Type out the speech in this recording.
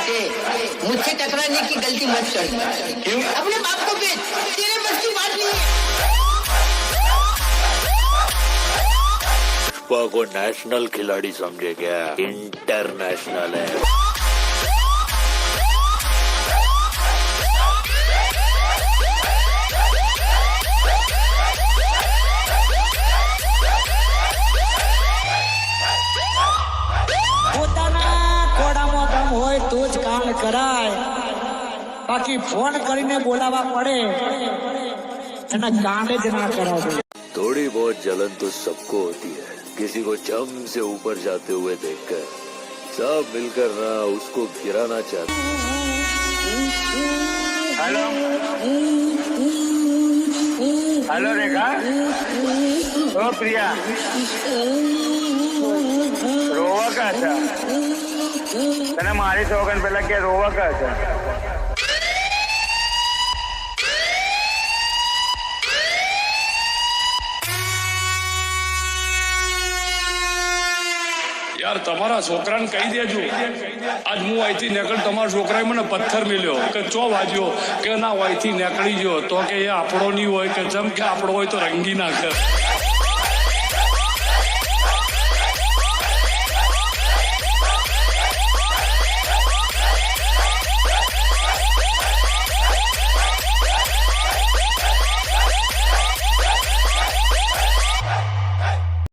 से मुझसे टकराने की गलती मत कर। क्यों? अपने बाप को बेच, तेरे बस की बात नहीं है। पुष्पा को नेशनल खिलाड़ी समझे क्या? इंटरनेशनल है। तो ज काम कराय, बाकी फोन કરીને બોલાવા પડે એના કાંડે જ ના કરાવો। थोड़ी बहुत जलन तो सबको होती है, किसी को जम से ऊपर जाते हुए देखकर सब मिलकर ना उसको गिराना चाहते। हेलो हेलो रेखा, ओ प्रिया, रोवा का था तने मारी सोगन पेला के रोवा का था। यार तमारा छोकराने कही देजो, आज हूँ अहींथी निकळ तमारा छोकराए मने पत्थर मिल्यो के चो वाज्यो के ना अहींथी निकળી गयो तो के ये आपणो नहीं होय के जम के आपणो होय तो रंगी नाखे।